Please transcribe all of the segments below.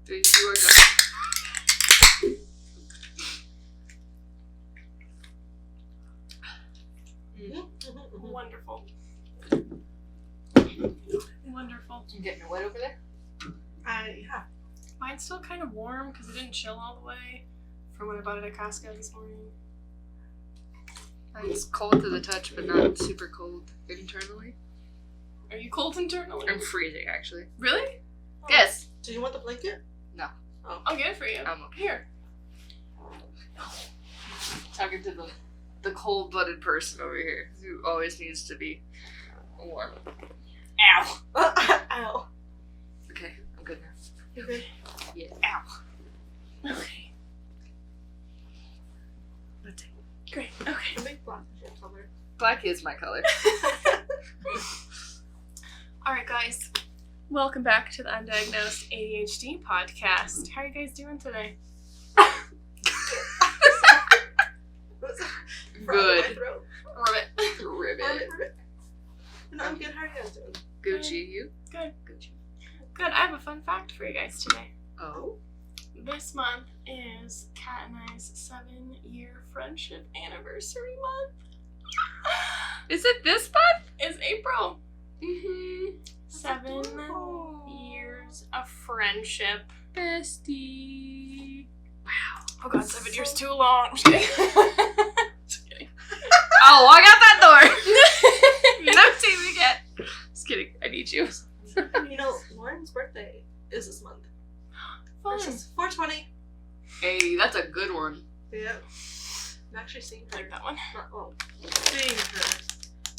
3, 2, 1, go. Wonderful. Wonderful. You getting it wet over there? Yeah. Mine's still kind of warm because it didn't chill all the way from when I bought it at Costco this morning. It's cold to the touch, but not super cold internally. Are you cold internally? I'm freezing, actually. Really? Oh. Yes. Do you want the blanket? No. Oh. I'll get it for you. I'm okay. Here. Talking to the cold-blooded person over here who always needs to be warm. Ow. Ow. Okay, I'm good now. You good? Yeah. Ow. Okay. That's it. Great. Okay. The big black is your color. Black is my color. Alright, guys. Welcome back to the Undiagnosed ADHD podcast. How are you guys doing today? Good. Ribbit. Ribbit. No, I'm good. How are you guys doing? Gucci, you? Good. Gucci. Good. I have a fun fact for you guys today. Oh. This month is Kat and I's 7-year friendship anniversary month. Is it this month? It's April. Mm-hmm. 7 years of friendship. Bestie. Wow. Oh god, 7 years too long. Just kidding. Just kidding. Oh, walk out that door. No TV yet. Just kidding. I need you. You know, Lauren's birthday is this month. Fun. Versus 420. Hey, that's a good one. Yeah. I'm actually seeing I her. like that one. Not, well, seeing her.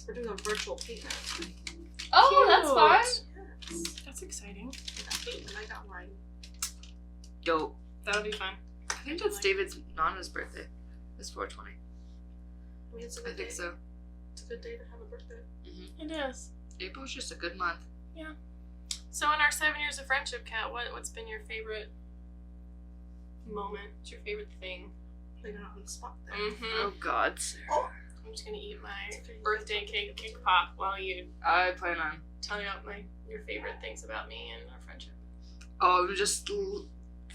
We're doing a virtual paint night. Oh, that's fun. Yes. That's exciting. I got paint and I got wine. Dope. That'll be fun. I think that's David's Nana's birthday. It's 420. I mean, it's a I good think day. so. It's a good day to have a birthday. Mm-hmm. It is. April's just a good month. So in our 7 years of friendship, Kat, what's been your favorite moment? What's your favorite thing? They got on the spot there. Mm-hmm. Oh, God. Sarah. Oh. I'm just gonna eat my birthday cake pop while you I plan on. tell me about your favorite things about me and our friendship. Oh, just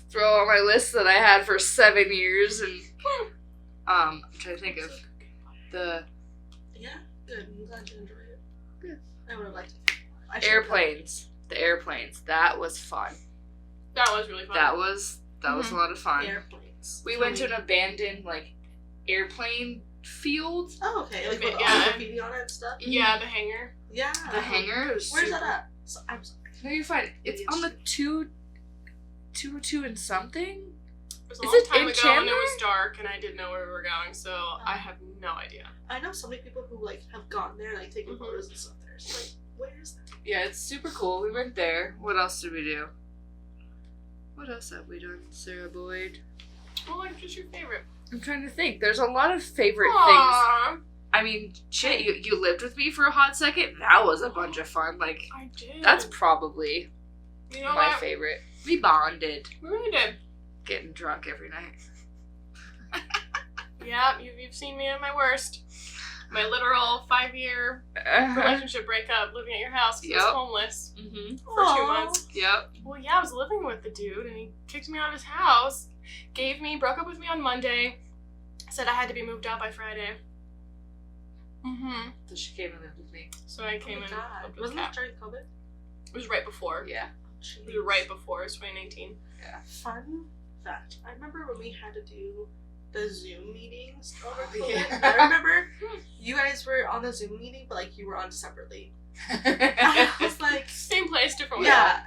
throw on my list that I had for 7 years and I'm trying to think of the Yeah, good. I'm glad you enjoyed it. Good. I would have liked it. I should've- airplanes. The airplanes. That was fun. That was really fun. That was a lot of fun. Airplanes. We went to an abandoned airplane field. Oh, okay. Like with all Yeah. the graffiti on it and stuff? Yeah, the hangar. Yeah. The hangar. It was Where's super... that at? So, I'm sorry. No, you're fine. It's on the 202 and something. It was a Is long it time in ago Chandler? and it was dark and I didn't know where we were going, so I have no idea. I know so many people who have gone there and taken Mhm. photos and stuff there. So where is that? Yeah, it's super cool. We went there. What else did we do? What else have we done, Sarah Boyd? Well, like, just your favorite. I'm trying to think. There's a lot of favorite things. Aww. I mean, shit, you lived with me for a hot second. That was a bunch of fun. I did. That's probably you know my what? favorite. We bonded. We really did. Getting drunk every night. Yeah, you've seen me at my worst. My literal 5-year relationship breakup, living at your house because I was Yep. homeless Mm-hmm. for 2 Aw. months. Yep. Well, yeah, I was living with the dude, and he kicked me out of his house, broke up with me on Monday, said I had to be moved out by Friday. Mm-hmm. So she came and lived with me. So I came Oh my in. God. lived with Wasn't Kat. that during COVID? It was right before. Yeah. It was right before. It was 2019. Fun fact. I remember when we had to do the Zoom meetings over Oh, COVID. yeah. I remember you guys were on the Zoom meeting, but you were on separately. I was like, Same place, different way. yeah.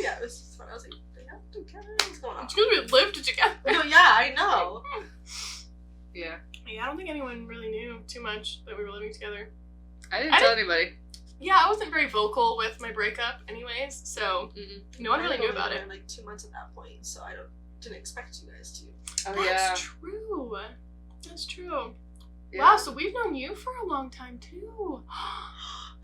Yeah, it was just fun. I was like, they have to together? What's going on? It's because we lived together. No, yeah, I know. Yeah. Yeah, I don't think anyone really knew too much that we were living together. I didn't tell anybody. Yeah, I wasn't very vocal with my breakup anyways, so no one really knew about it. I like 2 months at that point, so I didn't expect you guys to. Oh, That's yeah. true. That's true. Yeah. Wow, so we've known you for a long time too.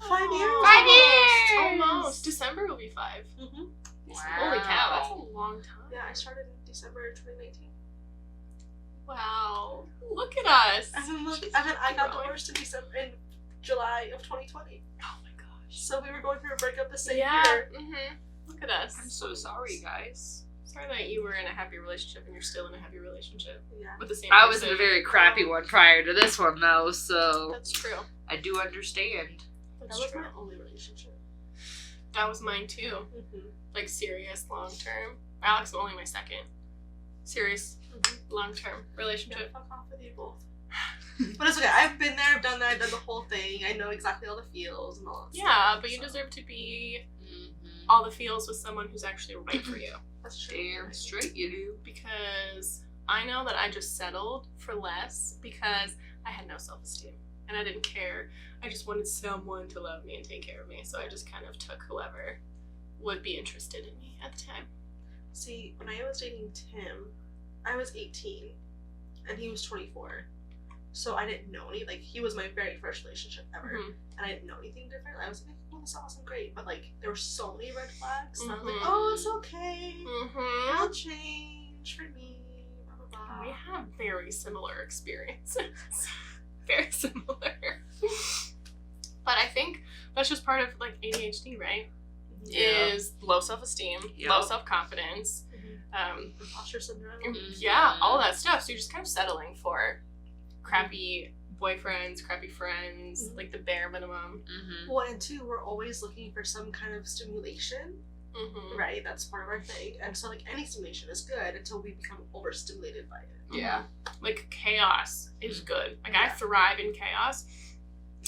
5 years. 5 years! Almost. December will be 5. Mm-hmm. Holy cow, that's a long time. Yeah, I started in December 2019. Wow. Look at us. And then, She's I got growing. divorced in July of 2020. Oh my gosh. So we were going through a breakup the same Yeah. year. Mm-hmm. Look at us. I'm so sorry, guys. Sorry that you were in a happy relationship and you're still in a happy relationship Yeah. with the same I was in person. a very crappy one prior to this one, though, so That's true. I do understand. That That's was true. my only relationship. That was mine too. Mm-hmm. Like serious, long term. Alex was only my second serious, long term Yeah, relationship. fuck off with you both. But it's okay. I've been there, I've done that, I've done the whole thing. I know exactly all the feels and all that Yeah, stuff. but you so deserve to be Mm-hmm. all the feels with someone who's actually right for you. That's true. Damn straight you do. Because I know that I just settled for less because I had no self-esteem and I didn't care. I just wanted someone to love me and take care of me, so I just kind of took whoever would be interested in me at the time. See, when I was dating Tim, I was 18 and he was 24. So I didn't know any, like, he was my very first relationship ever. Mhm. And I didn't know anything different. I was like, oh, this is awesome, great. But, like, there were so many red flags. And I was like, Mhm. oh, it's okay. Mm-hmm. It'll change for me. Blah, blah, blah. We have very similar experiences. Very similar. But I think that's just part of, like, ADHD, right? Yeah. Is low self-esteem, Yep. low self-confidence, Mhm. Imposter syndrome. yeah, all that stuff. So you're just kind of settling for crappy boyfriends, crappy friends, Mhm. like the bare minimum. Mm-hmm. Well, and two, we're always looking for some kind of stimulation, Mm-hmm. right? That's part of our thing. And so, like, any stimulation is good until we become overstimulated by it. Yeah. Like chaos is good. Like I Yeah. thrive in chaos.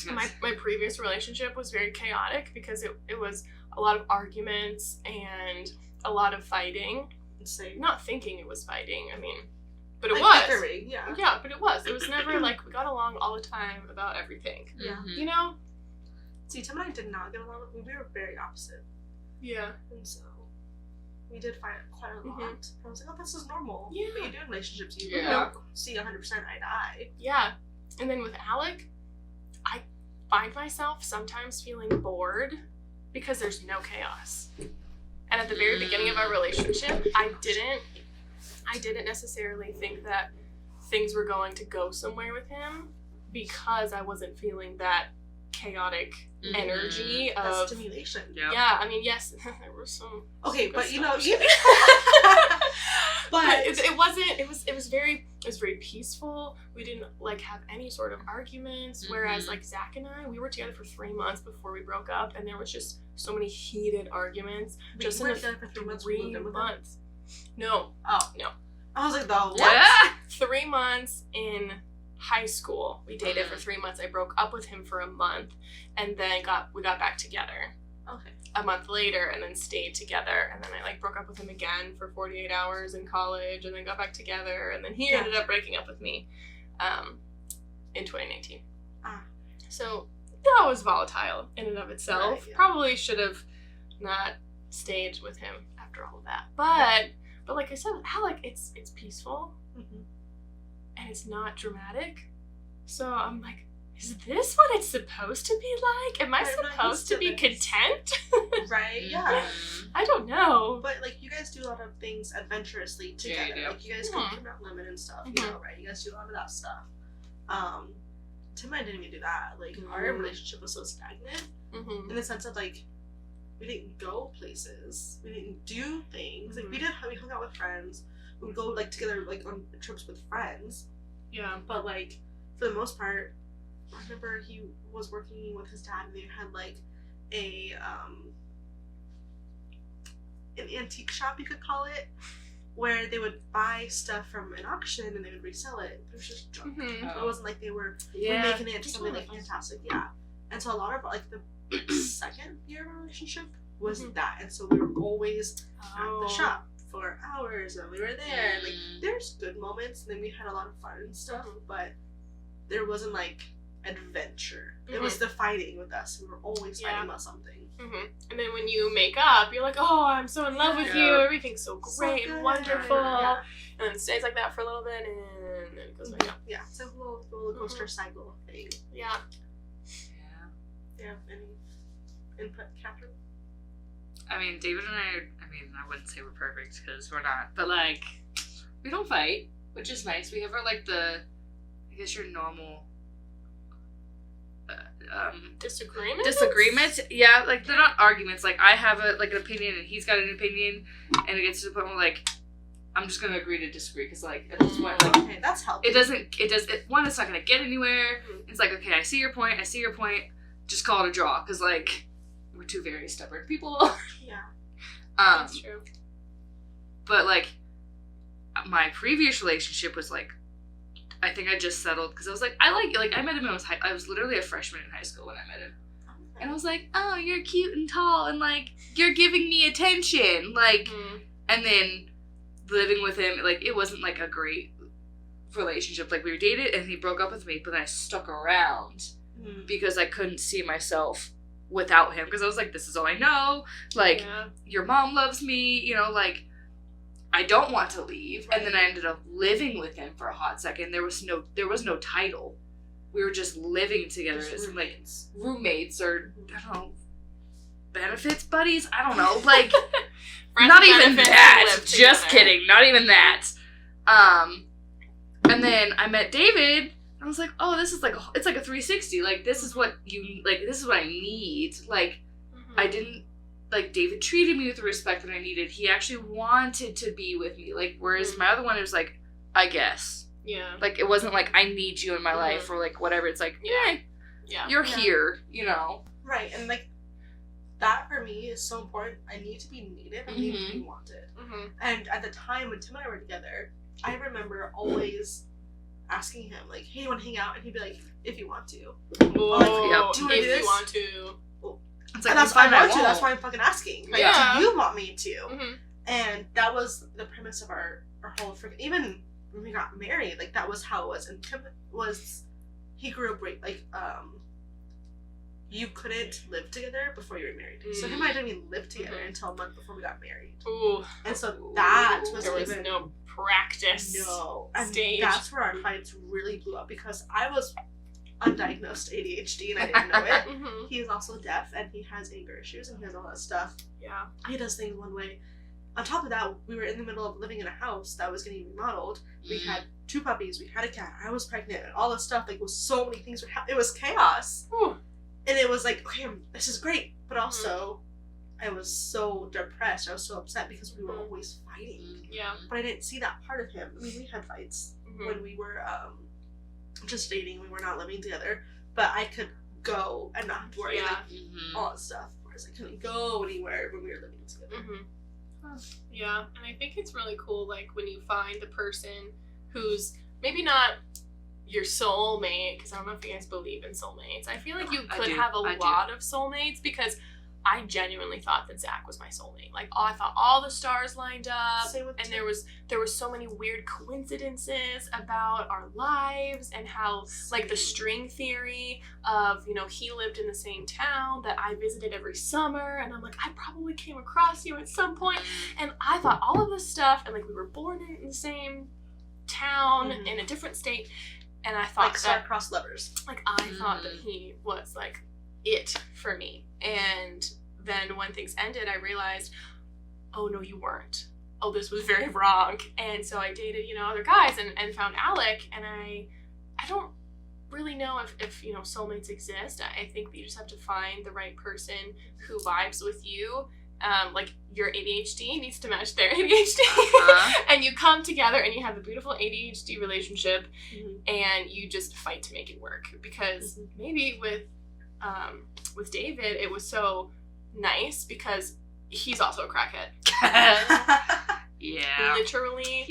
My previous relationship was very chaotic because it was a lot of arguments and a lot of fighting. Insane. Not thinking it was fighting, I mean, but it Like, was. bickering, yeah. Yeah, but it was. It was never like we got along all the time about everything. Yeah. Mm-hmm. You know? See, Tim and I did not get along. We were very opposite. Yeah. And so we did fight quite a lot. Mhm. And I was like, oh, this is normal. Yeah. But you do in relationships, you Yeah. don't see 100% eye to eye. Yeah. And then with Alec, I find myself sometimes feeling bored because there's no chaos. And at the very beginning of our relationship, I didn't necessarily think that things were going to go somewhere with him because I wasn't feeling that chaotic Mhm. energy That's of stimulation. Yep. yeah, I mean, yes, there were some Okay, good but you know, stuff. you but but it wasn't. It was very peaceful. We didn't like have any sort of arguments. Whereas Mhm. like Zach and I, we were together for 3 months before we broke up, and there was just so many heated arguments. Just you in were the together for 3 months. We moved in with him? months. No, Oh No. I was like, the what? Yeah. 3 months in high school. We dated for 3 months. I broke up with him for a month, and then we got back together Okay. a month later, and then stayed together. And then I like broke up with him again for 48 hours in college, and then got back together. And then he Yeah. ended up breaking up with me in 2019. Ah. So that was volatile in and of itself. Right, yeah. Probably should have not stayed with him after all of that. But like I said with Alec, it's peaceful Mhm. and it's not dramatic. So I'm like, is this what it's supposed to be like? Am I I'm not supposed used to to be this. content? Right? Yeah. Mhm. I don't know. But like you guys do a lot of things adventurously Yeah, you together. do. Like you guys go Mhm. from that limit and stuff, you Mhm. know, right? You guys do a lot of that stuff. Tim and I didn't even do that. Like our Mm. relationship was so stagnant Mm-hmm. in the sense of like we didn't go places, we didn't do things. Like we hung out with friends. We would go like together like on trips with friends. Yeah. But like for the most part, I remember he was working with his dad and they had like a an antique shop, you could call it, where they would buy stuff from an auction and they would resell it. It was just junk. Mm-hmm. It wasn't like they were Yeah. making it into Just something really like fun. fantastic. Yeah. And so a lot of like the second year of our relationship was Mhm. that, and so we were always at Oh. the shop for hours and we were there and like Mm. there's good moments and then we had a lot of fun and stuff, but there wasn't like adventure. It was the fighting with us. We were always Yeah. fighting about something. Mm-hmm. And then when you make up, you're like, oh, I'm so in love with Yeah. you. Everything's so So great good. and wonderful. Yeah. And then it stays like that for a little bit, and then it goes back up. Yeah, it's a little roller coaster cycle thing. Yeah. Yeah. Yeah. Any input, Catherine? I mean, David and I mean, I wouldn't say we're perfect because we're not, but like, we don't fight, which is nice. We have our like I guess your normal, disagreements. Yeah, like they're not arguments. Like I have an opinion and he's got an opinion, and it gets to the point where like I'm just gonna agree to disagree because like at this point like Okay, that's healthy. One, it's not gonna get anywhere. It's like, okay, I see your point. Just call it a draw because like we're two very stubborn people. Yeah. That's true. But like my previous relationship was like, I think I just settled because I was like, I met him when I was literally a freshman in high school when I met him. And I was like, oh, you're cute and tall and like you're giving me attention. Like and then living with him, like it wasn't like a great relationship. Like we were dated and he broke up with me, but then I stuck around because I couldn't see myself without him because I was like, this is all I know. Like your mom loves me, you know, like I don't want to leave. Right. And then I ended up living with him for a hot second. There was no title. We were just living together as roommates or I don't know, benefits buddies. I don't know, like not even that. Just kidding, not even that. And then I met David. And I was like, oh, this is like it's like a 360. Like this is what this is what I need. Like I didn't. Like, David treated me with the respect that I needed. He actually wanted to be with me. Like, whereas my other one, it was like, I guess. Yeah. Like, it wasn't like, I need you in my life or, like, whatever. It's like, you're here, you know? Right. And, like, that for me is so important. I need to be needed. I need to be wanted. And at the time when Tim and I were together, I remember always asking him, like, hey, you want to hang out? And he'd be like, if you want to. Oh, if you want to. It's like, that's why I want to. That's why I'm fucking asking. Like, do you want me to? And that was the premise of our whole freaking. Even when we got married, like that was how it was. And Tim he grew up like you couldn't live together before you were married. So him and I didn't even live together until a month before we got married. Ooh. And so that was there was no practice. No. And stage. That's where our fights really blew up because I was undiagnosed ADHD and I didn't know it. He is also deaf and he has anger issues and he has all that stuff. Yeah. He does things one way. On top of that, we were in the middle of living in a house that was getting remodeled. We had 2 puppies, we had a cat, I was pregnant, and all this stuff, like, was so many things it was chaos. And it was like, okay, this is great, but also I was so depressed, I was so upset because we were always fighting. Yeah. But I didn't see that part of him. I mean, we had fights when we were just dating, we were not living together, but I could go and not have to worry about all that stuff, whereas I couldn't go anywhere when we were living together. Yeah, and I think it's really cool, like, when you find the person who's maybe not your soulmate, because I don't know if you guys believe in soulmates. I feel like you could have a lot of soulmates, because I genuinely thought that Zach was my soulmate. Like, I thought all the stars lined up, and there was so many weird coincidences about our lives, and how, like, the string theory of, you know, he lived in the same town that I visited every summer, and I'm like, I probably came across you at some point, and I thought all of this stuff, and, like, we were born in the same town, in a different state, and I thought like star-crossed lovers. Like, I thought that he was, like, it for me. And then when things ended, I realized, oh no, you weren't. Oh, this was very wrong. And so I dated, you know, other guys and found Alec, and I don't really know if you know, soulmates exist. I think that you just have to find the right person who vibes with you. Like, your ADHD needs to match their ADHD. And you come together and you have a beautiful ADHD relationship, and you just fight to make it work. Because maybe with David, it was so nice because he's also a crackhead. Yeah. Literally.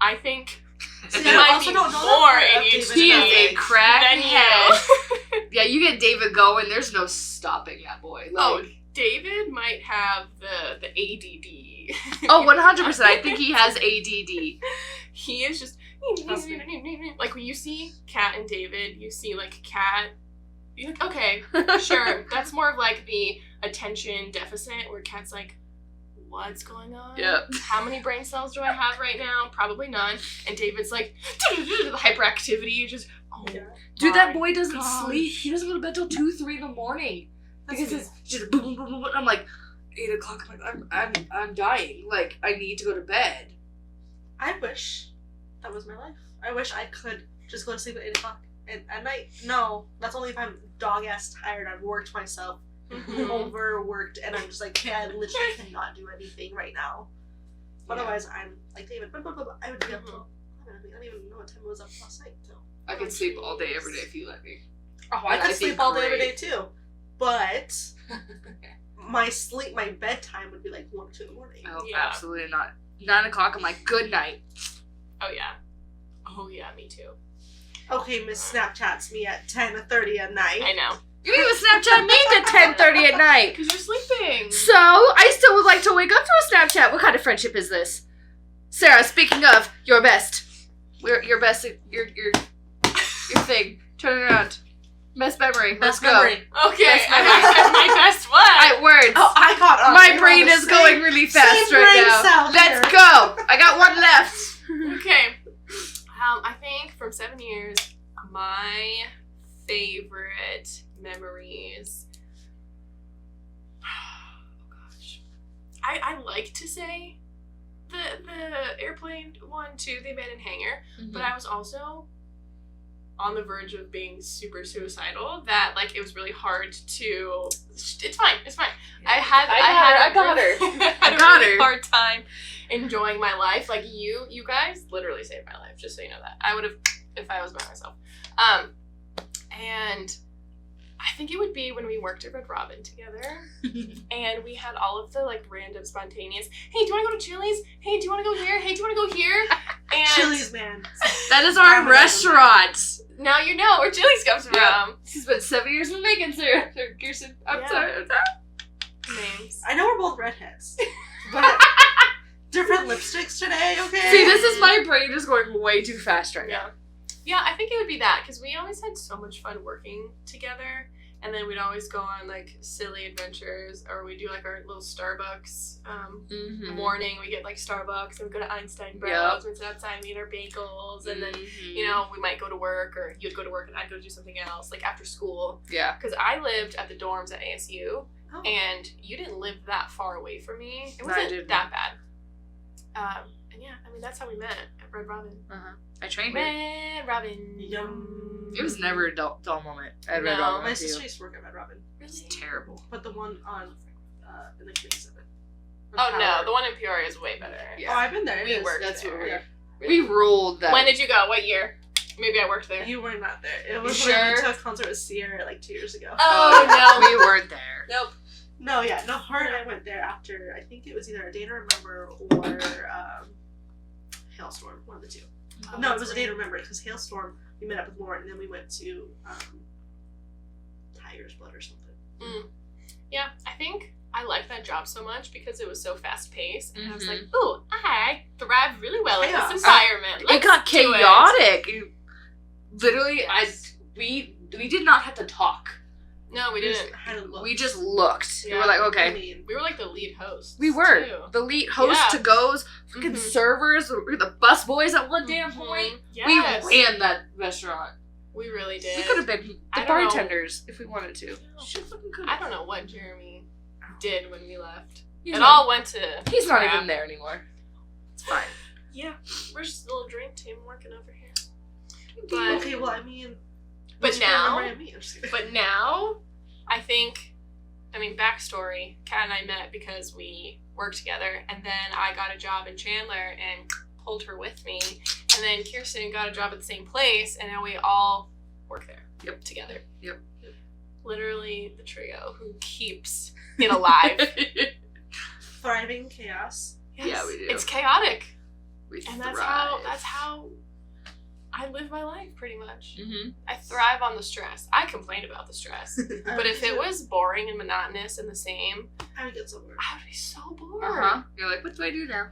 I think So he might be more ADHD. He is a than crackhead. you. Yeah, you get David going, there's no stopping that boy. Like, David might have the ADD. Oh, 100%. I think he has ADD. He is just like, when you see Kat and David, you see, like, Kat, you're like, okay, sure, that's more of, like, the attention deficit, where Kat's like, what's going on? Yep. How many brain cells do I have right now? Probably none. And David's like, hyperactivity, just, dude, that boy doesn't sleep. He doesn't go to bed till 2, 3 in the morning. Because it's just boom, boom, boom, boom. I'm like, 8 o'clock. I'm like, I'm dying. Like, I need to go to bed. I wish that was my life. I wish I could just go to sleep at 8 o'clock. And at night, no. That's only if I'm dog-ass tired. I've worked myself, overworked, and I'm just like, okay, I literally cannot do anything right now. Otherwise, I'm like David, I would be up till 11. I don't even know what time I was up last night till. I could sleep all day every day if you let me. Oh, I could sleep all day every day too. But my bedtime would be like 1 or 2 in the morning. Oh, absolutely not. 9 o'clock, I'm like, good night. Oh yeah. Oh yeah, me too. Okay, Miss Snapchats me at 10:30 at night. I know. You didn't even Snapchat me at 10:30 at night. Because you're sleeping. So, I still would like to wake up to a Snapchat. What kind of friendship is this? Sarah, speaking of, your best. Your best, your thing. Turn it around. Best memory. Let's go. Okay, Best memory. my best one. Words. Oh, I caught on. My brain is going really fast right now. Let's go. I got one left. Okay. I think from 7 years, my favorite memories. Oh gosh, I like to say the airplane one too. The abandoned hangar, but I was also on the verge of being super suicidal. That like it was really hard to. It's fine. Yeah. I got her. Really hard time enjoying my life. Like you guys literally saved my life. Just so you know that I would have if I was by myself. And I think it would be when we worked at Red Robin together, and we had all of the like random spontaneous. Hey, do you want to go to Chili's? Hey, do you want to go here? Hey, do you want to go here? And Chili's, man. That is our restaurant. Now you know where Chili's comes from. Yeah. This has been 7 years in the making, Sarah. Kirsten, I'm sorry. Names. I know we're both redheads, but different lipsticks today. Okay. See, this is my brain is going way too fast right now. Yeah, I think it would be that, because we always had so much fun working together, and then we'd always go on, like, silly adventures, or we'd do, like, our little Starbucks morning. We get, like, Starbucks, and we'd go to Einstein Bros, we'd sit outside and eat our bagels, and then, you know, we might go to work, or you'd go to work and I'd go do something else, like, after school. Yeah. Because I lived at the dorms at ASU, and you didn't live that far away from me. It wasn't that bad. And yeah, I mean, that's how we met at Red Robin. I trained Red Robin. Yum. It was never a dull moment at Red Robin. My sister used to work at Red Robin. It's terrible. But the one on in the Queens of it. Oh no, the one in Peoria is way better. Yeah. Oh, I've been there. We worked That's there. We ruled that. When did you go? What year? Maybe I worked there. You were not there. It was when I went to a concert with Sierra like 2 years ago. Oh no, we weren't there. Nope. No, yeah, no. Her and I went there after. I think it was either a Day to Remember or Hailstorm. One of the two. Oh, no, it was a Day to Remember because Hailstorm. We met up with Lauren and then we went to Tiger's Blood or something. Yeah, I think I liked that job so much because it was so fast paced, and I was like, "Ooh, I thrive really well in this environment." It got chaotic. Literally, we did not have to talk. No, we didn't. We just looked. Yeah. We were like, okay. I mean, we were like the lead hosts. We were. Too. The lead host to goes, fucking servers, we were the bus boys at one damn point. Yes. We ran that restaurant. We really did. We could have been the bartenders if we wanted to. I don't know what Jeremy did when we left. He's all went to He's not even there anymore. It's fine. Yeah. We're just a little drink team working over here. But, okay, well, I mean... But now, I think, backstory, Kat and I met because we worked together, and then I got a job in Chandler and pulled her with me, and then Kirsten got a job at the same place, and now we all work there together. Yep. Literally the trio who keeps it alive. Thriving chaos. Yes, yeah, we do. It's chaotic. And that's how I live my life, pretty much. I thrive on the stress. I complain about the stress. But if it was boring and monotonous and the same, I would get so bored. I would be so bored. You're like, what do I do now?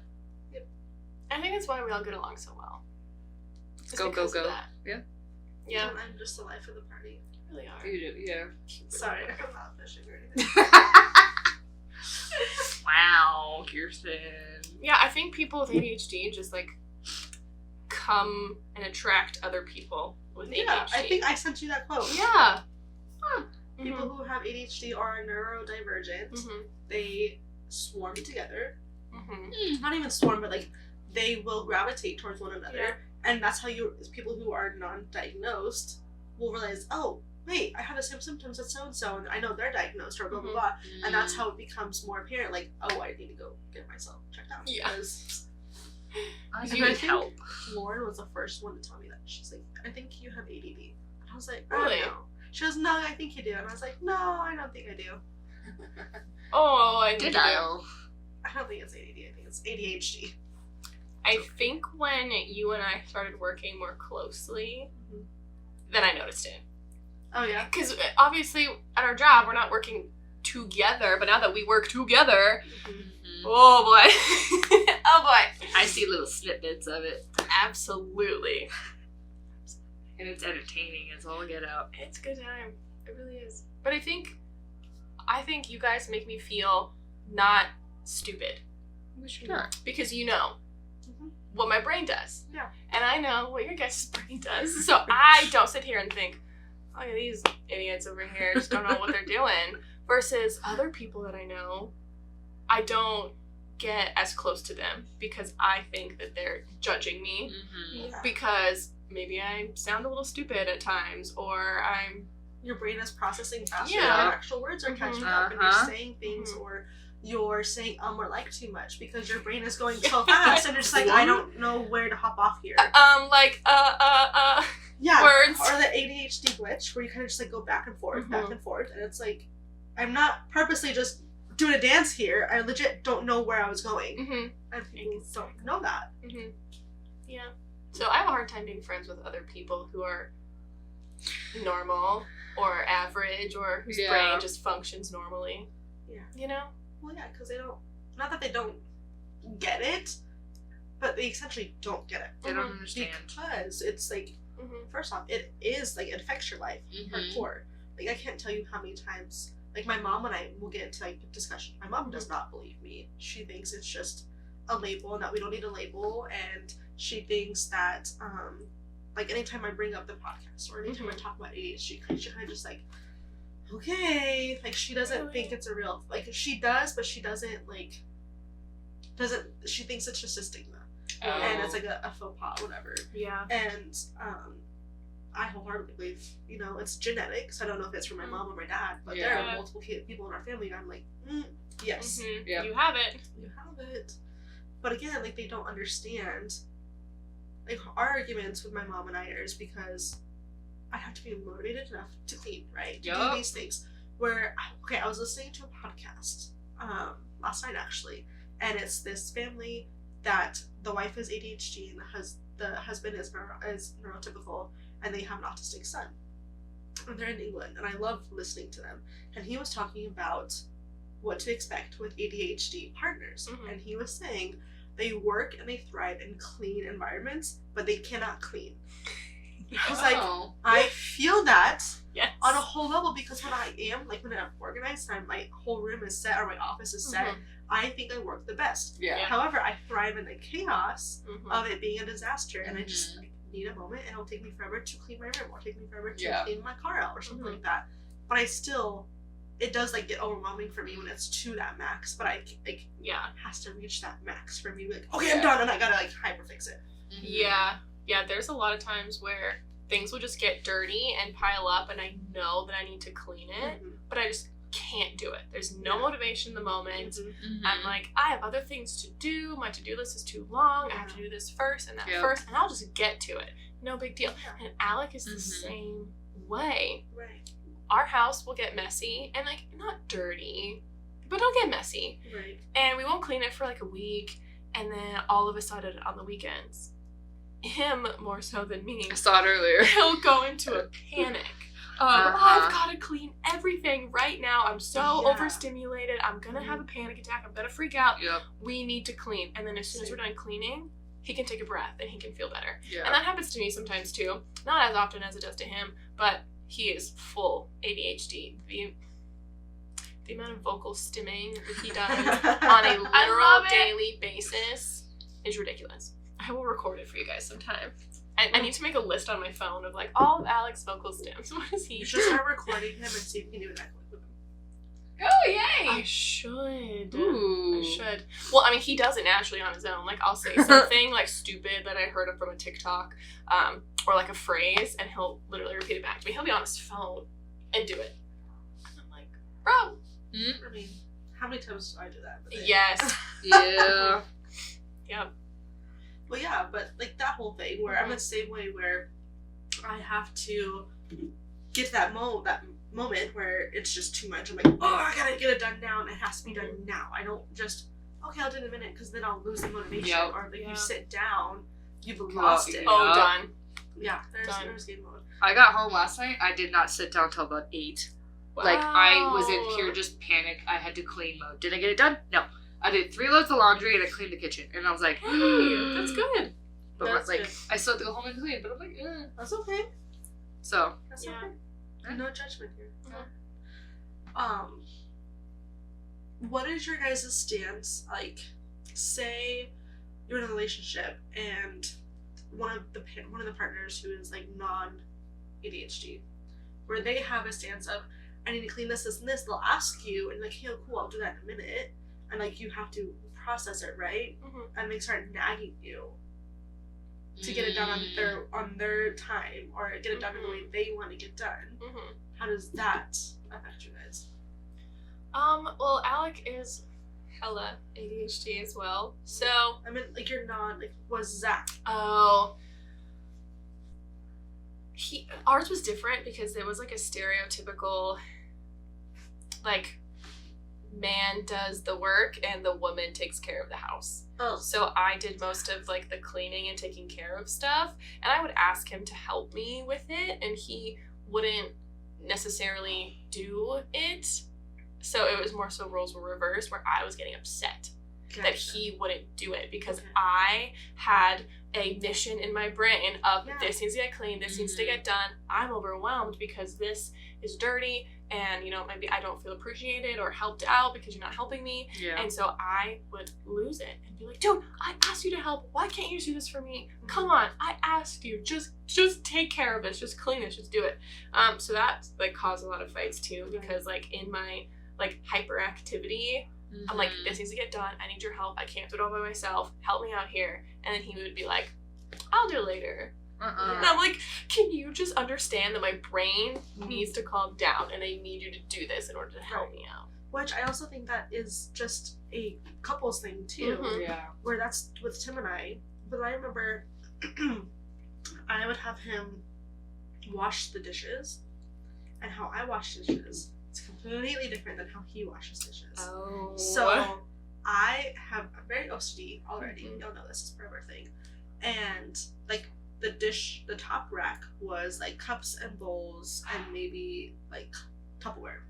I think that's why we all get along so well. Go. Yeah. Yeah. I'm just the life of the party. You really are. You do, yeah. Sorry, I'm not fishing or anything. Wow, Kirsten. Yeah, I think people with ADHD just, like, come and attract other people with ADHD. Yeah, I think I sent you that quote. Yeah. People who have ADHD are neurodivergent. They swarm together. Not even swarm, but like they will gravitate towards one another. Yeah. And that's how people who are non-diagnosed will realize, oh, wait, I have the same symptoms as so-and-so, and I know they're diagnosed, or blah, blah, blah. And that's how it becomes more apparent, like, oh, I need to go get myself checked out. Yeah. Because I you need help. Lauren was the first one to tell me that. She's like, I think you have ADD. And I was like, Really? I don't know. She goes, no, I think you do. And I was like, no, I don't think I do. Oh, I Did do. I? I don't think it's ADD. I think it's ADHD. I think when you and I started working more closely, then I noticed it. Oh, yeah? Because obviously at our job, we're not working together, but now that we work together, oh boy. Oh boy. I see little snippets of it. Absolutely. And it's entertaining as all get out. It's a good time. It really is. But I think you guys make me feel not stupid. Sure. Because you know what my brain does. Yeah. And I know what your guys' brain does. So I don't sit here and think, oh, these idiots over here just don't know what they're doing. Versus other people that I know, I don't get as close to them because I think that they're judging me. Yeah. Because maybe I sound a little stupid at times, or Your brain is processing faster Yeah. than your actual words are catching up, and you're saying things, or you're saying or like too much because your brain is going so fast, and you're just like, I don't know where to hop off here. Yeah. words. Or the ADHD glitch where you kind of just like go back and forth, and it's like, I'm not purposely just doing a dance here. I legit don't know where I was going, and people don't know that. Yeah. So I have a hard time being friends with other people who are normal or average, or whose brain just functions normally. Yeah. You know? Well, yeah, because they don't. Not that they don't get it, but they essentially don't get it. They don't understand. Because it's like, first off, it is like, it affects your life hardcore. Like, I can't tell you how many times, like, my mom and I will get into like discussion. My mom does not believe me. She thinks it's just a label and that we don't need a label, and she thinks that like anytime I bring up the podcast or anytime I talk about ADHD, she kind of just like, okay, like, she doesn't think it's a real, like, she does, but she doesn't she thinks it's just a stigma. And it's like a faux pas, whatever. Yeah. And I wholeheartedly believe, it's genetics. I don't know if it's from my mom or my dad, but there are multiple people in our family, and I'm like, yes. Yeah. You have it. You have it. But again, like, they don't understand. Like, our arguments with my mom and I is because I have to be motivated enough to clean, right? To do these things. Where, okay, I was listening to a podcast last night, actually, and it's this family that the wife has ADHD and the husband is neurotypical, and they have an autistic son. And they're in England, and I love listening to them. And he was talking about what to expect with ADHD partners. And he was saying they work and they thrive in clean environments, but they cannot clean. I was like, I feel that on a whole level, because when I'm organized and my whole room is set or my office is set, I think I work the best. Yeah. However, I thrive in the chaos of it being a disaster, and I just need a moment, and it'll take me forever to clean my room, or take me forever to clean my car out, or something like that. But I still, it does like get overwhelming for me when it's to that max. But it has to reach that max for me. Like, okay, I'm done, and I gotta like hyperfix it. Yeah. There's a lot of times where things will just get dirty and pile up, and I know that I need to clean it, but I just can't do it. There's no motivation in the moment. I'm like, I have other things to do. My to-do list is too long. I have to do this first and that first, and I'll just get to it. No big deal. And Alec is the same way. Right. Our house will get messy and like not dirty, but it'll get messy. Right. And we won't clean it for like a week, and then all of a sudden on the weekends, him more so than me, I saw it earlier. He'll go into a panic. I've got to clean everything right now. I'm so overstimulated. I'm going to have a panic attack. I'm going to freak out. Yep. We need to clean. And then as soon as we're done cleaning, he can take a breath and he can feel better. Yeah. And that happens to me sometimes too. Not as often as it does to him, but he is full ADHD. The amount of vocal stimming that he does on a literal daily basis is ridiculous. I will record it for you guys sometime. I need to make a list on my phone of like all of Alec's vocal stems. What is he? You should start recording him and see if you can do an echo with him. Oh, yay! I should. Ooh. I should. Well, I mean, he does it naturally on his own. Like, I'll say something like stupid that I heard from a TikTok, or like a phrase, and he'll literally repeat it back to me. He'll be on his phone and do it. And I'm like, bro. I mean, how many times do I do that? Yes. Yeah. Yep. Well, yeah, but like that whole thing where I'm the same way where I have to get to that moment where it's just too much. I'm like, oh, I gotta get it done now, and it has to be done now. I don't just, okay, I'll do it in a minute, because then I'll lose the motivation. Yep. Or like you sit down, you've lost it. Oh, done. Yeah, there's game mode. I got home last night. I did not sit down till about 8. Wow. Like, I was in pure just panic. I had to clean mode. Did I get it done? No. I did 3 loads of laundry and I cleaned the kitchen. And I was like, Hey, that's good. But That's like, good. I still have to go home and clean. But I'm like, That's okay. So. That's Yeah. okay. No judgment here. Mhm. What is your guys' stance? Like, say you're in a relationship and one of the partners who is like non-ADHD, where they have a stance of, I need to clean this, this, and this. They'll ask you, and like, hey, cool, I'll do that in a minute, and like you have to process it, right? And they start nagging you to get it done on their time, or get it done in the way they want to get done. How does that affect you guys? Well, Alec is hella ADHD as well. So, I mean, like, you're not, like, was Zach? Ours was different because it was like a stereotypical, like, man does the work and the woman takes care of the house. Oh. So I did most of like the cleaning and taking care of stuff, and I would ask him to help me with it, and he wouldn't necessarily do it. So it was more so roles were reversed, where I was getting upset that he wouldn't do it because I had a mission in my brain of this needs to get clean, this needs to get done. I'm overwhelmed because this is dirty, and maybe I don't feel appreciated or helped out because you're not helping me. Yeah. And so I would lose it and be like, dude, I asked you to help. Why can't you do this for me? Come on, I asked you. Just take care of this. Just clean this. Just do it. So that like caused a lot of fights too, because like in my like hyperactivity, I'm like, this needs to get done. I need your help. I can't do it all by myself. Help me out here. And then he would be like, I'll do it later. And I'm like, can you just understand that my brain needs to calm down, and I need you to do this in order to help me out? Which I also think that is just a couples thing too. Yeah. Where that's with Tim and I. But I remember I would have him wash the dishes, and how I wash dishes is completely different than how he washes dishes. Oh. So I have a very OCD already. Y'all know this is part of our thing. And like the top rack was like cups and bowls and maybe like Tupperware,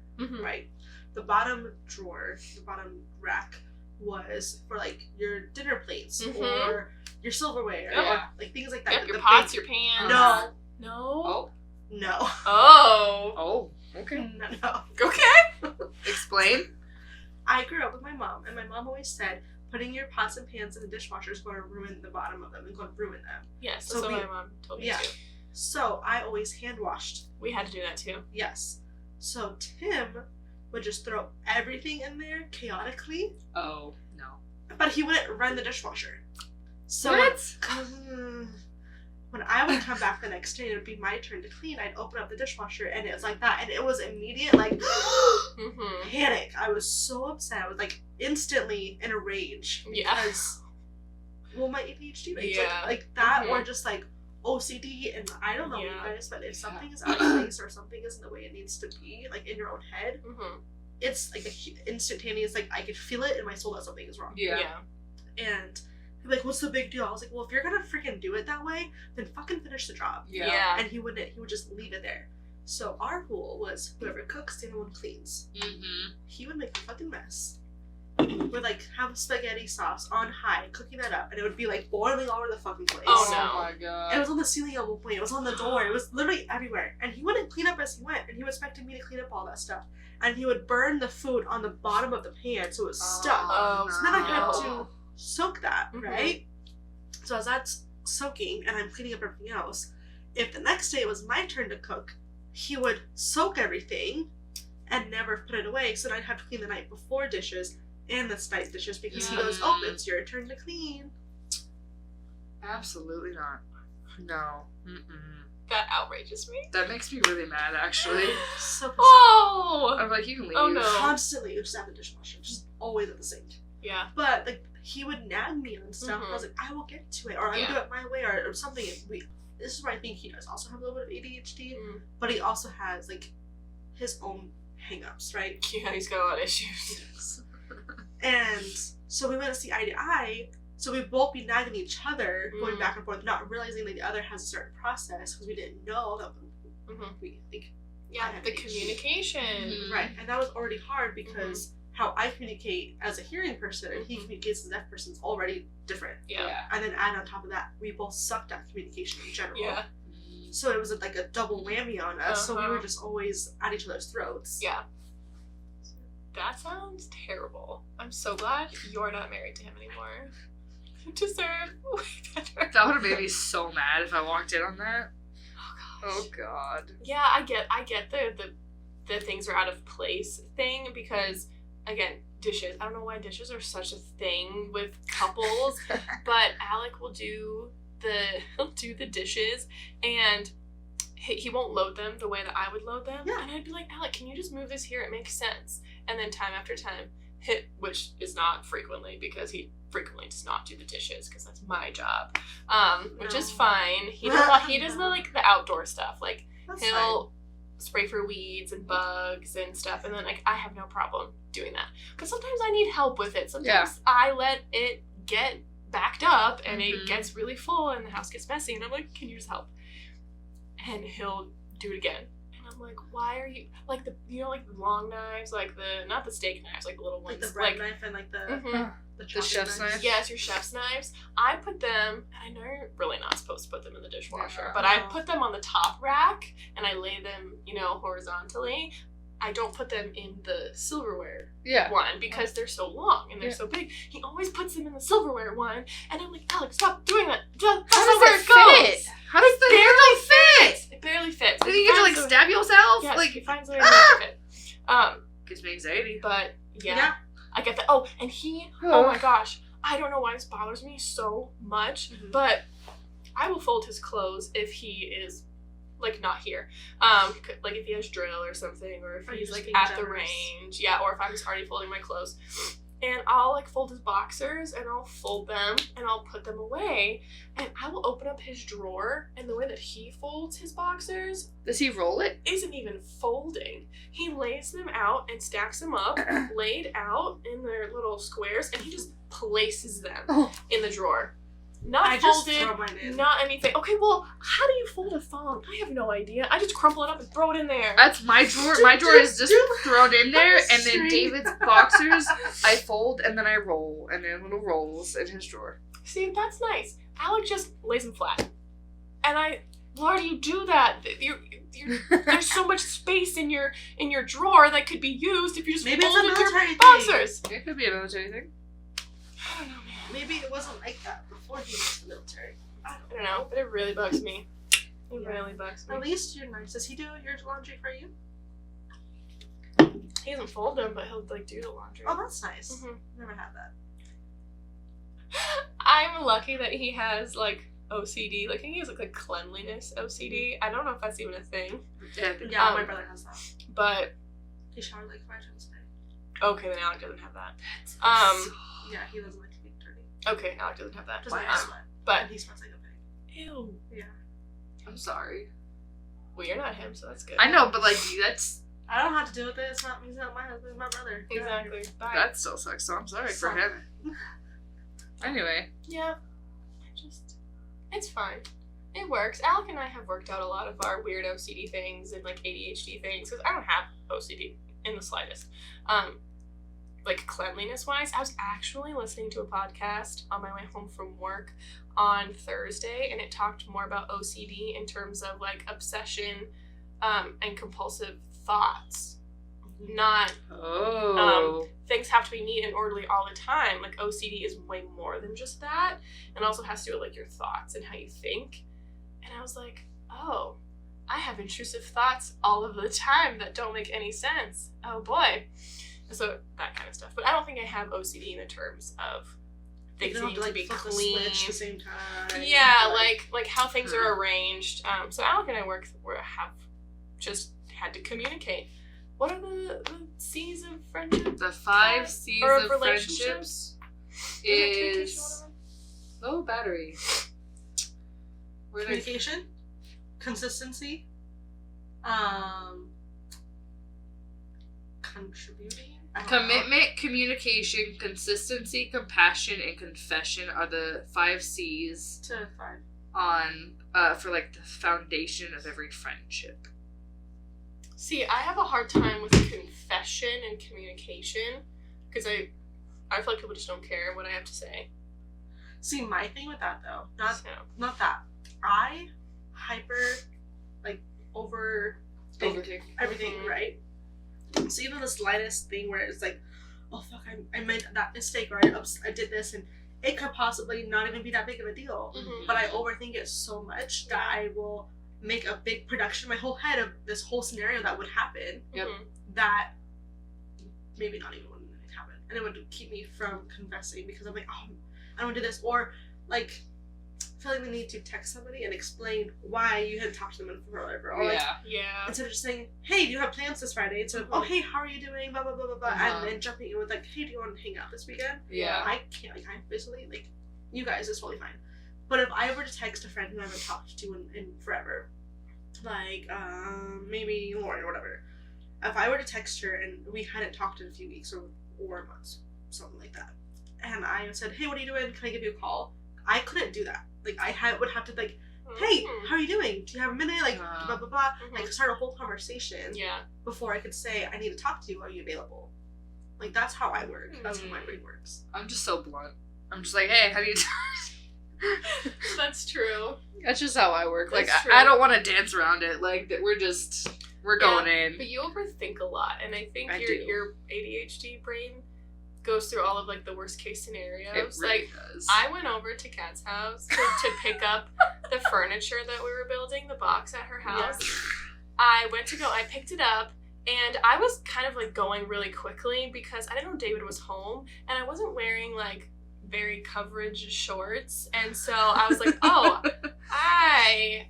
right? The bottom drawer, the bottom rack was for like your dinner plates or your silverware or like things like that. Yep, your pots, your pans. No. Oh. No. Oh. Oh. Okay. No. Okay. Explain. I grew up with my mom, and my mom always said, putting your pots and pans in the dishwasher is going to ruin the bottom of them and going to ruin them. Yes, that's what my mom told me too. So I always hand washed. We had to do that too. Yes. So Tim would just throw everything in there chaotically. Oh, no. But he wouldn't run the dishwasher. So What? when I would come back the next day and it would be my turn to clean, I'd open up the dishwasher and it was like that. And it was immediate, like, panic. I was so upset. I was like instantly in a rage. Because, well, my ADHD rage. Like that, or just like OCD. And I don't know you guys, but if something is out of place or something isn't the way it needs to be, like in your own head, it's like instantaneous. Like I could feel it in my soul that something is wrong. Yeah. And like, what's the big deal? I was like, well, if you're gonna freaking do it that way, then fucking finish the job. Yeah. And he would just leave it there. So our rule was whoever cooks, the other one cleans. He would make a fucking mess. Would like have spaghetti sauce on high, cooking that up, and it would be like boiling all over the fucking place. Oh no. Oh my god. And it was on the ceiling at one point. It was on the door. It was literally everywhere. And he wouldn't clean up as he went. And he was expecting me to clean up all that stuff. And he would burn the food on the bottom of the pan, so it was stuck. Oh, So then I had no. to soak that, right? So as that's soaking and I'm cleaning up everything else, if the next day it was my turn to cook, he would soak everything and never put it away. So then I'd have to clean the night before dishes and this night's dishes because he goes, oh, it's your turn to clean. Absolutely not. No. Mm-mm. That outrages me. That makes me really mad, actually. So pissed Oh! I'm like, you can leave. Oh, no. constantly just at the dishwasher, just always at the sink. Yeah. But like he would nag me on stuff. Mhm. I was like, I will get to it, or I'm Yeah. gonna do it my way, or something. This is where I think he does also have a little bit of ADHD, Mm. but he also has like his own hang-ups, right? Yeah, he's got a lot of issues. And so we went to see eye to eye. So we both be nagging each other, going Mm. back and forth, not realizing that the other has a certain process because we didn't know that Mhm. we think Yeah, I the have communication. Mhm. right, and that was already hard because how I communicate as a hearing person and he Mhm. communicates as a deaf person is already different. Yeah. And then add on top of that, we both sucked at communication in general. Yeah. So it was like a double whammy on us. So we were Uh-huh. just always at each other's throats. Yeah. That sounds terrible. I'm so glad you're not married to him anymore. You deserve way better. That would have made me so mad if I walked in on that. Oh, Oh, gosh. God. Yeah, I get the things are out of place thing because, again, dishes. I don't know why dishes are such a thing with couples, but Alec will he'll do the dishes and he won't load them the way that I would load them. Yeah. And I'd be like, Alec, can you just move this here? It makes sense. And then time after time, which is not frequently because he frequently does not do the dishes because that's my job, which is No. fine. He does the like the outdoor stuff. Like That's he'll spray for weeds and bugs and stuff, and then like I have no problem doing that. But sometimes I need help with it. Sometimes I let it get backed up and Mhm. it gets really full and the house gets messy, and I'm like, can you just help? And he'll do it again. And I'm like, why are you like the like the long knives, like the not the steak knives, like the little Like ones, the bread knife and like the Mhm. the chef's chopping knife? Yes, your chef's knives. I put them, and I know you're really not supposed to put them in the dishwasher, Yeah. but I No. put them on the top rack, and I lay them, horizontally. I don't put them in the silverware Yeah. one because they're so long and they're Yeah. so big. He always puts them in the silverware one, and I'm like, Alex, stop doing that. That's How not does where it it goes. fit? How does the handle fit? It barely fits. Do you get to like stab yourself? Yes, Like, he finds a way to make it fit. gives me anxiety. But yeah, Yeah. I get that. Oh, and oh my gosh, I don't know why this bothers me so much, Mhm. but I will fold his clothes if he is like not here. Like if he has drill or something, or if Or you're he's just like being at the generous. range, yeah, or if I'm just already folding my clothes. And I'll like fold his boxers and I'll fold them and I'll put them away, and I will open up his drawer, and the way that he folds his boxers Does he roll it? isn't even folding. He lays them out and stacks them up, laid out in their little squares, and he just places them Oh. in the drawer. Not I just folded, throw mine in. not anything. Okay, well, how do you fold a thong? I have no idea. I just crumple it up and throw it in there. That's my drawer. My drawer is just thrown in there, and then String. David's boxers I fold and then I roll, and then little rolls in his drawer. See, that's nice. Alec just lays them flat. And why do you do that? There's so much space in your drawer that could be used if you just Maybe it's a folded your military thing. boxers. It could be a military thing. I don't know, man. Maybe it wasn't like that before he was in the military. I I don't know, but it really bugs me. It Yeah. really bugs me. At least you're nice. Does he do your laundry for you? He doesn't fold them, but he'll like do the laundry. Oh, that's nice. Mhm. Never had that. I'm lucky that he has like OCD. Like I think he has like a cleanliness OCD. I don't know if that's even a thing, Yeah, my Um, brother has that. but He showered like 5 times a day. okay, then Alec doesn't have that. Yeah, he doesn't like to be dirty. Okay, Alec doesn't have that. Doesn't like Wow. to sweat. But And he smells like a pig. ew. Yeah. I'm sorry. Well, you're not him, so that's good. I know, but like that's I don't have to deal with it. He's not my husband. He's my brother. Exactly. Bye. that still sucks. So I'm sorry for Sorry. him. Anyway, Yeah. It's fine. It works. Alec and I have worked out a lot of our weird OCD things and like ADHD things because I don't have OCD in the slightest. Like cleanliness wise, I was actually listening to a podcast on my way home from work on Thursday, and it talked more about OCD in terms of like obsession and compulsive thoughts. Not things have to be neat and orderly all the time. Like OCD is way more than just that, and also has to do with like your thoughts and how you think. And I was like, oh, I have intrusive thoughts all of the time that don't make any sense. Oh boy. So that kind of stuff. But I don't think I have OCD in the terms of things don't need have to be flip the clean. switch at the same time. Yeah, like how things are arranged. So Alec and I have just had to communicate. What are the C's of friendship? The 5 C's or of friendships is low battery. Communication, consistency, contributing. Commitment, communication, consistency, compassion, and confession are the 5 C's to 5 on for like the foundation of every friendship. See, I have a hard time with confession and communication because I feel like people just don't care what I have to say. See, my thing with that though, not that. I overthink everything, right? So even the slightest thing where it's like, oh fuck, I made that mistake, or I did this, and it could possibly not even be that big of a deal. Mm-hmm. But I overthink it so much that I will make a big production in my whole head of this whole scenario that would happen. Yep. That maybe not even wouldn't happen, and it would keep me from confessing because I'm like, oh, I don't want to do this, or like feeling the need to text somebody and explain why you hadn't talked to them in forever, or like, instead of just saying, hey, do you have plans this Friday, instead of, oh, hey, how are you doing, blah blah blah blah blah, and then jumping in with like, hey, do you want to hang out this weekend? I can't, like, I'm basically like, you guys, is totally fine. But if I were to text a friend who I haven't talked to in forever, like maybe Lauren or whatever, if I were to text her and we hadn't talked in a few weeks or months, something like that, and I said, hey, what are you doing, can I give you a call? I couldn't do that. Like, I would have to, like, hey, how are you doing? Do you have a minute? Like, blah, blah, blah. Like, start a whole conversation before I could say, I need to talk to you. Are you available? Like, that's how I work. That's how my brain works. I'm just so blunt. I'm just like, hey, how do you That's true. That's just how I work. That's like, true. I don't want to dance around it. Like, we're going in. But you overthink a lot, and I think do. your ADHD brain goes through all of like the worst case scenarios. It really does. I went over to Kat's house to pick up the furniture that we were building, the box at her house. I picked it up, and I was kind of like going really quickly because I didn't know David was home, and I wasn't wearing like very coverage shorts, and so I was like, oh, I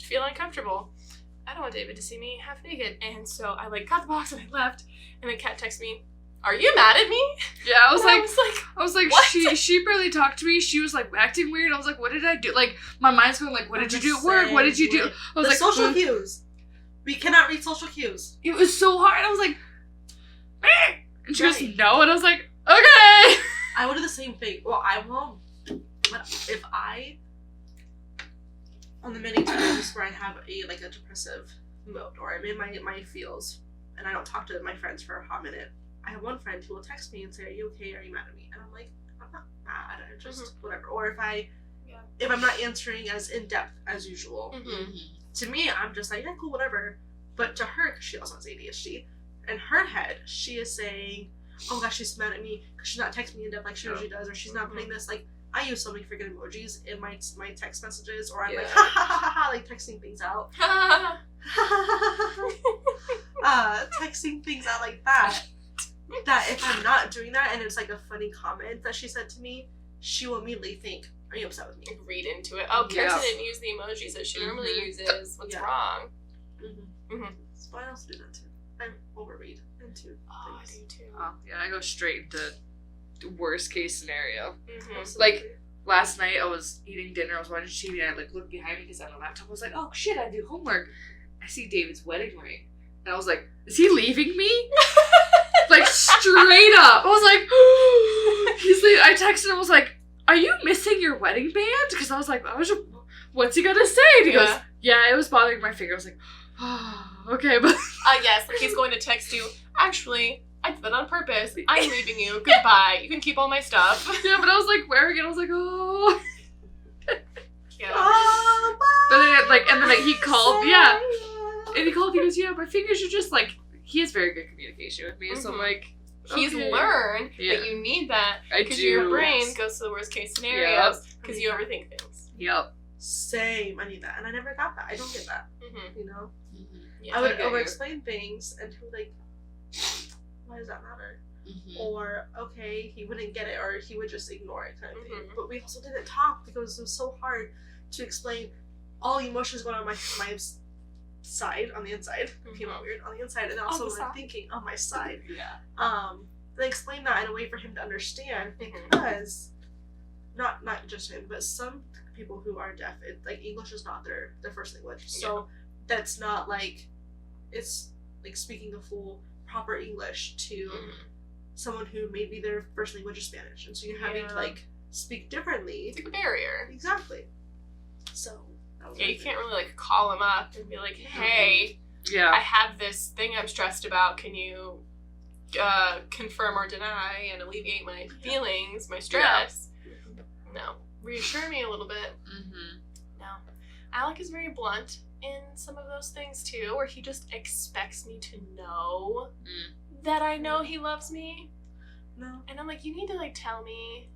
feel uncomfortable. I don't want David to see me half naked, and so I like got the box and I left, and then Kat texted me, are you mad at me? Yeah, I was like, what? she barely talked to me. She was like acting weird. I was like, what did I do? Like, my mind's going like, what did you do at work? What did you do? I was like, social cues. We cannot read social cues. It was so hard. I was like, eh. And she goes, no. And I was like, okay. I would do the same thing. Well, I won't. But if on the many times where I have a depressive mode, or I'm in my feels, and I don't talk to my friends for a hot minute, I have one friend who will text me and say, are you okay? Are you mad at me? And I'm like, I'm not mad. I'm just whatever. Or if I'm not answering as in-depth as usual, to me, I'm just like, yeah, cool, whatever. But to her, because she also has ADHD, in her head, she is saying, oh gosh, she's mad at me because she's not texting me in depth like she usually does, or she's not putting this, like, I use so many freaking emojis in my text messages, or I'm like, ha ha ha ha ha, like texting things out. Texting things out like that. That if I'm not doing that and it's like a funny comment that she said to me, she will immediately think, are you upset with me? Read into it. Oh, Kirsten didn't use the emojis that she normally uses. What's wrong? So I also do that too. I overread into things. I do too. Oh, yeah, I go straight into worst case scenario. Absolutely. Like, last night I was eating dinner, I was watching TV, and I like looked behind me because I had a laptop. I was like, oh shit, I do homework. I see David's wedding ring. And I was like, is he leaving me? Like, straight up. I was like, he's leaving. I texted him, I was like, are you missing your wedding band? Because I was like, what's he gonna say? And he goes, yeah, it was bothering my finger. I was like, oh, okay, but... yes, like he's going to text you, actually, I did that on purpose. I'm leaving you. Goodbye. You can keep all my stuff. Yeah, but I was like wearing it. I was like, oh. Yeah. But then, he called, and he called, he goes, yeah, my fingers are just like, he has very good communication with me, so I'm like, he's learned that you need that because your brain goes to the worst case scenarios because you overthink things. Yep. Same. I need that, and I never got that. I don't get that. You know, Yeah, I would over explain things, and who like, why does that matter? or okay, he wouldn't get it, or he would just ignore it kind of thing. But we also didn't talk because it was so hard to explain all the emotions going on my side, on the inside. Came out weird, on the inside, and also when I'm thinking on my side. They explain that in a way for him to understand, because not just him, but some people who are deaf, like English is not their first language, so that's not like it's like speaking a full proper English to someone who maybe their first language is Spanish, and so you're having to like speak differently. It's like a barrier. Exactly. So you can't really like call them up and be like, hey, I have this thing I'm stressed about, can you confirm or deny and alleviate my feelings, my stress? No. Reassure me a little bit. No. Alec is very blunt in some of those things too, where he just expects me to know that I know he loves me. No. And I'm like, you need to like tell me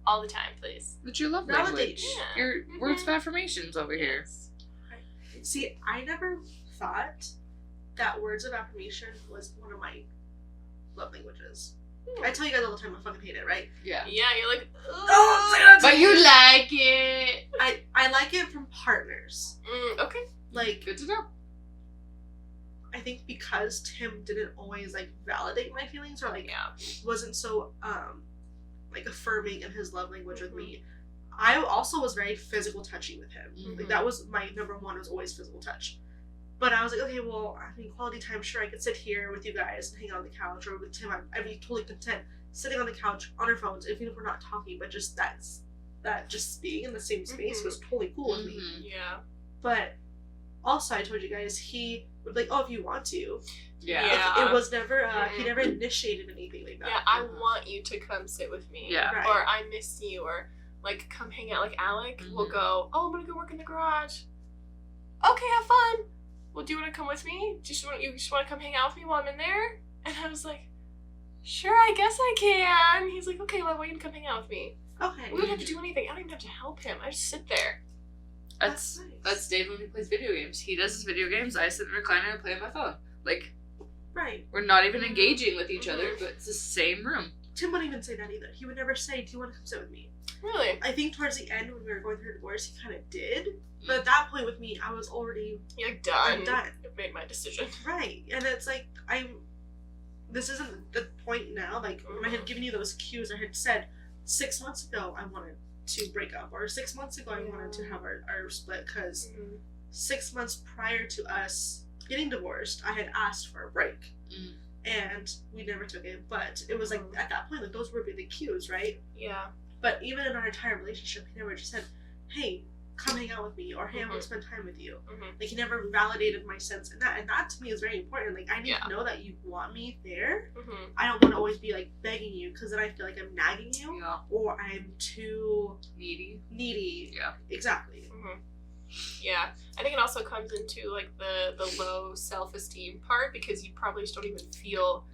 all the time, please. But you love language. Your words of affirmations over here. See, I never thought that words of affirmation was one of my love languages. I tell you guys all the time I fucking hate it, right? Yeah, you're like, but you like it. I like it from partners. Okay. Like, good to know. I think because Tim didn't always like validate my feelings, or like wasn't so like affirming in his love language with me. I also was very physical touchy with him. Like that was my number one, was always physical touch. But I was like, okay, well, I mean, quality time, sure, I could sit here with you guys and hang out on the couch, or with Tim, I'd be totally content sitting on the couch on our phones, even if we're not talking, but just that just being in the same space was totally cool with me. Yeah. But also, I told you guys, he would be like, oh, if you want to. Yeah. It was never, he never initiated anything like that. Yeah, I want you to come sit with me. Yeah. Right. Or I miss you, or like come hang out. Like Alec will go, oh, I'm gonna go work in the garage. Okay, have fun. Well, do you want to come with me? You just want to come hang out with me while I'm in there? And I was like, sure, I guess I can. He's like, okay, well, I want you to come hang out with me. Okay. We don't have to do anything. I don't even have to help him. I just sit there. That's nice. That's Dave when he plays video games. He does his video games. I sit in a recliner and play on my phone. Like, right. We're not even engaging with each other, but it's the same room. Tim wouldn't even say that either. He would never say, do you want to come sit with me? Really? I think towards the end when we were going through a divorce, he kind of did. But at that point with me, I was already... You're done. I'm done. I've made my decision. Right. And it's like, this isn't the point now. Like, when I had given you those cues, I had said, 6 months ago, I wanted to break up. Or 6 months ago, I wanted to have our split. Because 6 months prior to us getting divorced, I had asked for a break. And we never took it. But it was like, at that point, like, those were the cues, right? Yeah. But even in our entire relationship, he never just said, hey, come hang out with me, or hey, I want to spend time with you. Like, he never validated my sense, and that to me is very important. Like, I need to know that you want me there. I don't want to always be like begging you, because then I feel like I'm nagging you, or I'm too needy. Yeah, exactly. Yeah, I think it also comes into like the low self-esteem part, because you probably just don't even feel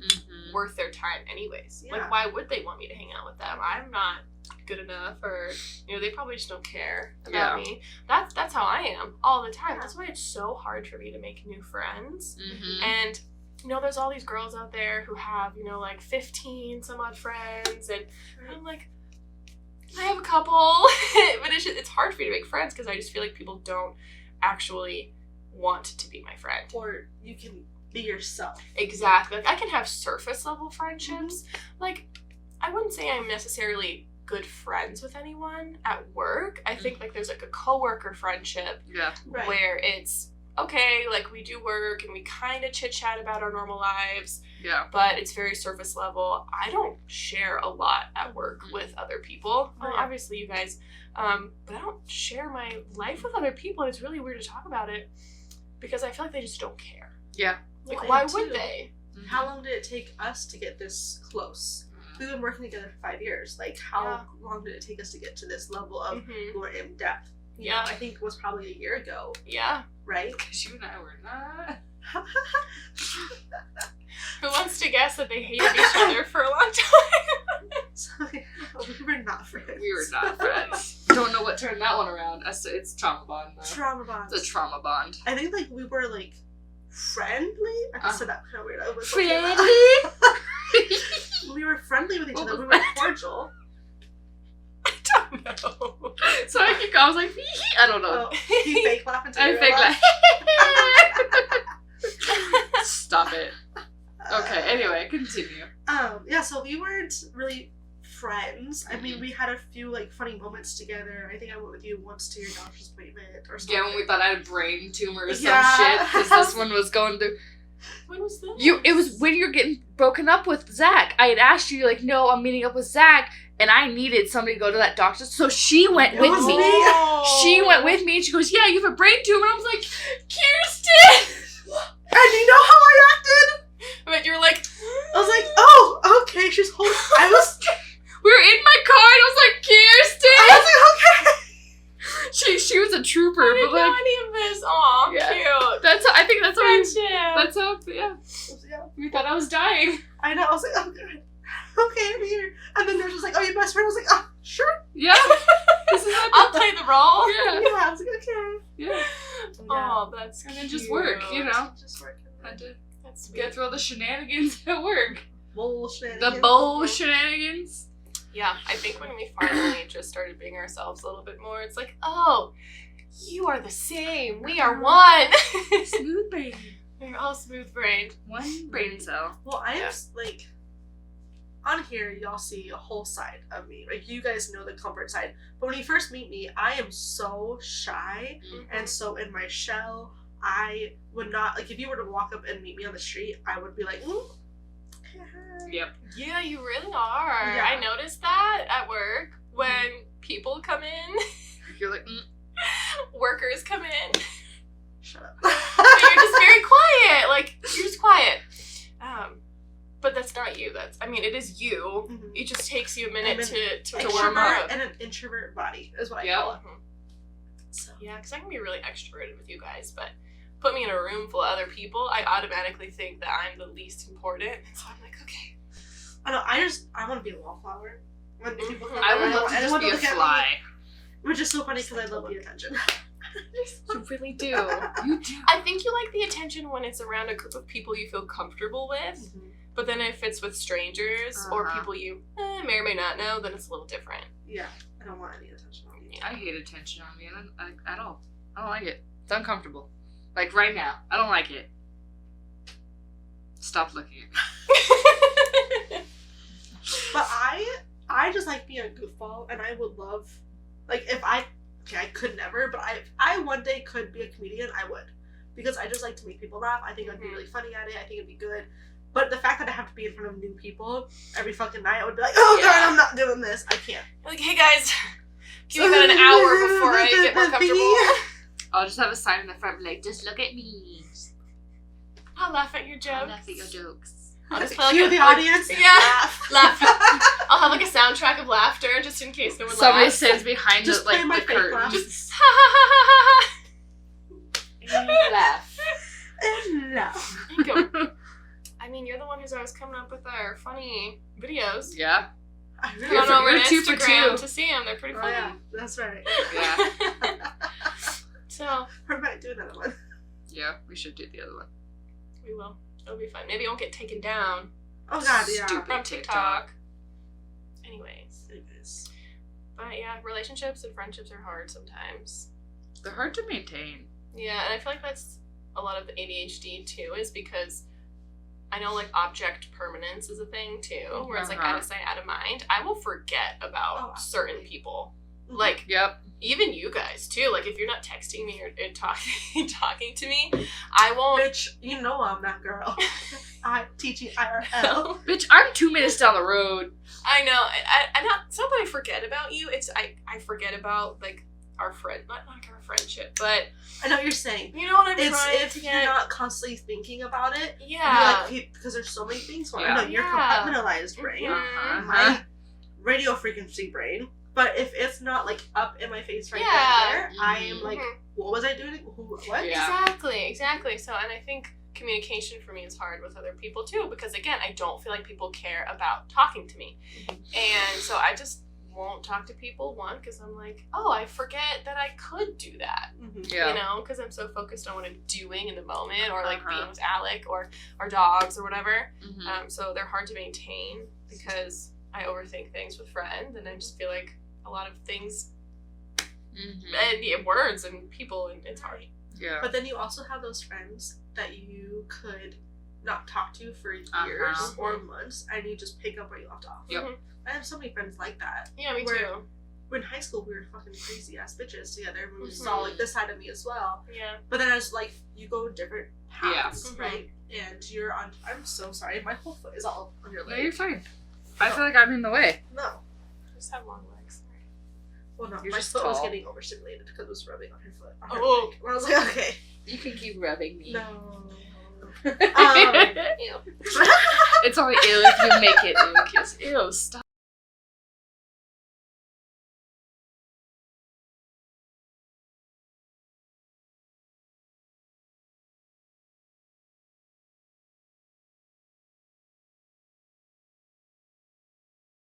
worth their time anyways. Like, why would they want me to hang out with them? I'm not good enough, or they probably just don't care about me. That's how I am all the time. That's why it's so hard for me to make new friends. And there's all these girls out there who have like 15 some odd friends, and I'm like, I have a couple, but it's hard for me to make friends, because I just feel like people don't actually want to be my friend. Or you can be yourself. Exactly. Like, I can have surface level friendships. Like, I wouldn't say I'm necessarily good friends with anyone at work. I think like there's like a coworker friendship where it's okay, like we do work and we kind of chit chat about our normal lives, but it's very surface level. I don't share a lot at work with other people. Well, obviously you guys, but I don't share my life with other people, and it's really weird to talk about it because I feel like they just don't care. Like, why would they? How long did it take us to get this close? We've been working together for 5 years. Like, how long did it take us to get to this level of more in depth? You know, I think it was probably a year ago. Right? Because you and I were not. Who wants to guess that they hated each other for a long time? So, we were not friends. We were not friends. Don't know what turned that one around. It's trauma bond, though. Trauma bond. It's a trauma bond. I think, like, we were, like, friendly? I said that kind of weird. I was friendly? We were friendly with each other. We were cordial. I don't know. So I was like, I don't know. Oh, you fake laugh until you I fake laugh. laugh. Stop it. Okay, anyway, continue. Yeah, so we weren't really friends. I mean, we had a few, like, funny moments together. I think I went with you once to your doctor's appointment or something. Yeah, when we thought I had a brain tumor or some Yeah. shit, because this one was going through. When was this? It was when you were getting broken up with Zach. I had asked you, like, no, I'm meeting up with Zach, and I needed somebody to go to that doctor, so she went with was me. me. She went with me, and she goes, yeah, you have a brain tumor. And I was like, Kirsten! And you know how I acted? But you were like, I was like, oh, okay, she's holding. We were in my car, and I was like, Kirsten! I was like, okay. She was a trooper, I didn't but like, know any of this. Aw, Yeah. cute. I think that's how Friendship. Yeah. we thought I was dying. I know. I was like, oh, good. Okay, I'm here. And then there's just like, oh, your best friend. I was like, oh, sure. Yeah. This is I'll play the role. Yeah. Yeah, I was like, okay. Yeah. Oh, that's And cute. then just work, you know. Just working. Had to That's sweet. get through all the shenanigans at work. Bullshit. The bowl shenanigans. Yeah, I think when we finally just started being ourselves a little bit more, it's like, oh, you are the same. We are one. Smooth brain. We're all smooth brained. One brain cell. Well, I am, like, on here, y'all see a whole side of me. Like, you guys know the comfort side. But when you first meet me, I am so shy and so in my shell. I would not, like, if you were to walk up and meet me on the street, I would be like, Yep. Yeah, you really are. Yeah. I noticed that at work when people come in, You're like, workers come in, shut up. but you're just very quiet. Like, you're just quiet. But that's not you. It is you. Mhm. It just takes you a minute to warm Extrovert up. and an introvert body is what I Yep. call it. Mhm. So. Yeah, because I can be really extroverted with you guys, but put me in a room full of other people, I automatically think that I'm the least important. So I'm like, okay. I know, I want to be a wallflower. When people come I would around, love to I just want be a look at fly. me, which is so funny because I love the attention. You really do. You do. I think you like the attention when it's around a group of people you feel comfortable with, but then if it's with strangers or people you may or may not know, then it's a little different. Yeah, I don't want any attention on me. I hate attention on me at all. I don't like it. It's uncomfortable. Like right now, I don't like it. Stop looking at me. But I just like being a goofball, and I would love, like, if I could never, but I one day could be a comedian, I would. Because I just like to make people laugh. I think I'd be really funny at it. I think it'd be good. But the fact that I have to be in front of new people every fucking night, I would be like, oh god, I'm not doing this. I can't. Like, hey guys, give me about an hour before I get more comfortable. I'll just have a sign in the front like, just look at me. I'll laugh at your I'll jokes. laugh at your jokes. I'll just play Cue like the a, audience. yeah, laugh. I'll have like a soundtrack of laughter just in case no one Somebody laughs. stands behind Just play my the fake curtain. laugh. Just Ha ha ha ha ha. laugh. And no. Go. I mean, you're the one who's always coming up with our funny videos. Yeah. I Come really on over to We're 2 for Instagram 2. to see them. They're pretty Oh funny. yeah, that's right. Yeah. So, We might do another one. Yeah, we should do the other one. we will. It'll be fun. Maybe it won't get taken down Oh god, yeah. Stupid. from TikTok. TikTok. Anyways. Anyways. But yeah, relationships and friendships are hard sometimes. They're hard to maintain. Yeah, and I feel like that's a lot of the ADHD too, is because I know like object permanence is a thing too, where it's like out of sight, out of mind. I will forget about certain people. Like, Yep. even you guys too. Like, if you're not texting me or talking to me, I won't. Bitch, you know I'm that girl. I'm teaching IRL. Bitch, I'm 2 minutes down the road. I know. It's not that I forget about you. It's I forget about like our friend, not like our friendship, but I know what you're saying. you know what I'm It's trying if to you're get. not constantly thinking about it. Yeah. Because there's so many things going Yeah. on. No, your Yeah. compartmentalized brain, Mhm. my radio frequency brain. But if it's not like up in my face right Yeah. then and there, I am like, Mhm. what was I doing? What? Yeah. Exactly. So, and I think communication for me is hard with other people too, because again, I don't feel like people care about talking to me, and so I just won't talk to people. One, because I'm like, oh, I forget that I could do that. Yeah. You know, because I'm so focused on what I'm doing in the moment, or like being with Alec or our dogs or whatever. So they're hard to maintain because I overthink things with friends, and I just feel like a lot of things and words and people, and it's hard. Yeah. But then you also have those friends that you could not talk to for years or months, and you just pick up where you left off. Yep. I have so many friends like that. Yeah, me too. In high school, we were fucking crazy ass bitches together. We saw like this side of me as well. Yeah. But then as like you go different paths, right? And you're on. I'm so sorry. My whole foot is all on your leg. No, you're fine. I feel like I'm in the way. No. I just have long legs. Well, no. You're my just foot was tall. getting overstimulated because it was rubbing on her foot. On her Oh. leg. And I was like, okay. You can keep rubbing me. No. It's only ill if you make it ill, kiss. Ew, stop.